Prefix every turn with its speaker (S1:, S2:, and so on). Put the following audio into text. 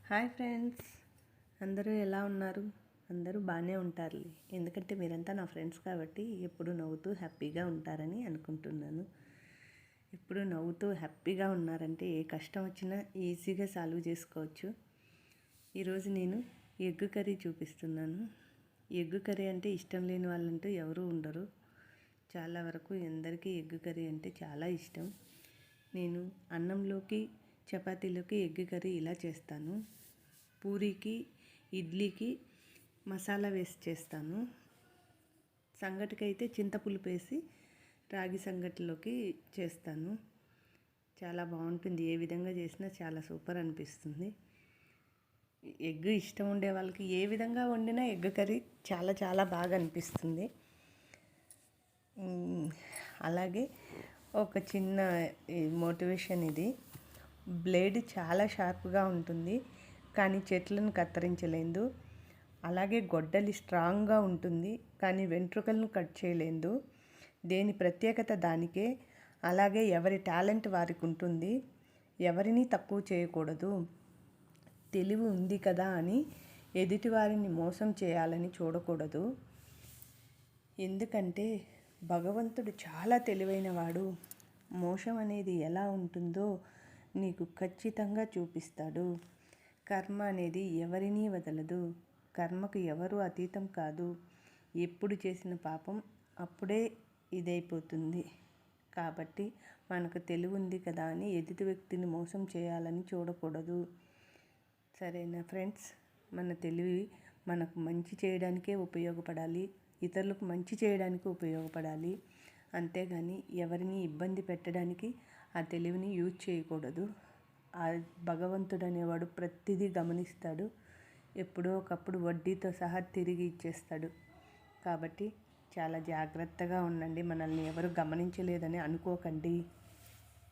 S1: Hi friends, అందరూ ఎలా ఉన్నారు? అందరూ బాగానే ఉంటారులే. ఎందుకంటే మీరంతా నా ఫ్రెండ్స్ కాబట్టి ఎప్పుడు నవ్వుతూ హ్యాపీగా ఉంటారని అనుకుంటున్నాను. ఎప్పుడు నవ్వుతూ హ్యాపీగా ఉన్నారంటే ఏ కష్టం వచ్చినా ఈజీగా సాల్వ్ చేసుకోవచ్చు. ఈరోజు నేను ఎగ్ కర్రీ చూపిస్తున్నాను. ఎగ్ కర్రీ అంటే ఇష్టం లేని వాళ్ళంటూ ఎవరూ ఉండరు. చాలా వరకు అందరికీ ఎగ్ కర్రీ అంటే చాలా ఇష్టం. నేను అన్నంలోకి చపాతీలోకి ఎగ్ కర్రీ ఇలా చేస్తాను. పూరీకి ఇడ్లీకి మసాలా వేసి చేస్తాను. సంగటికి అయితే చింతపులుపు వేసి రాగి సంగటిలోకి చేస్తాను. చాలా బాగుంటుంది. ఏ విధంగా చేసినా చాలా సూపర్ అనిపిస్తుంది. ఎగ్ ఇష్టం ఉండే వాళ్ళకి ఏ విధంగా వండినా ఎగ్ కర్రీ చాలా చాలా బాగా అనిపిస్తుంది. అలాగే ఒక చిన్న మోటివేషన్ ఇది. బ్లేడ్ చాలా షార్ప్గా ఉంటుంది, కానీ చెట్లను కత్తిరించలేదు. అలాగే గొడ్డలి స్ట్రాంగ్గా ఉంటుంది, కానీ వెంట్రుకలను కట్ చేయలేదు. దేని ప్రత్యేకత దానికే. అలాగే ఎవరి టాలెంట్ వారికి ఉంటుంది. ఎవరిని తక్కువ చేయకూడదు. తెలివి ఉంది కదా అని ఎదుటివారిని మోసం చేయాలని చూడకూడదు. ఎందుకంటే భగవంతుడు చాలా తెలివైనవాడు. మోసం అనేది ఎలా ఉంటుందో నీకు ఖచ్చితంగా చూపిస్తాడు. కర్మ అనేది ఎవరినీ వదలదు. కర్మకు ఎవరు అతీతం కాదు. ఎప్పుడు చేసిన పాపం అప్పుడే ఇదైపోతుంది. కాబట్టి మనకు తెలివి ఉంది కదా అని ఎదుటి వ్యక్తిని మోసం చేయాలని చూడకూడదు. సరేనా ఫ్రెండ్స్? మన తెలివి మనకు మంచి చేయడానికే ఉపయోగపడాలి, ఇతరులకు మంచి చేయడానికి ఉపయోగపడాలి. అంతేగాని ఎవరిని ఇబ్బంది పెట్టడానికి ఆ తెలివిని యూజ్ చేయకూడదు. ఆ భగవంతుడు అనేవాడు ప్రతిదీ గమనిస్తాడు. ఎప్పుడో ఒకప్పుడు వడ్డీతో సహా తిరిగి ఇచ్చేస్తాడు. కాబట్టి చాలా జాగ్రత్తగా ఉండండి. మనల్ని ఎవరు గమనించలేదని అనుకోకండి.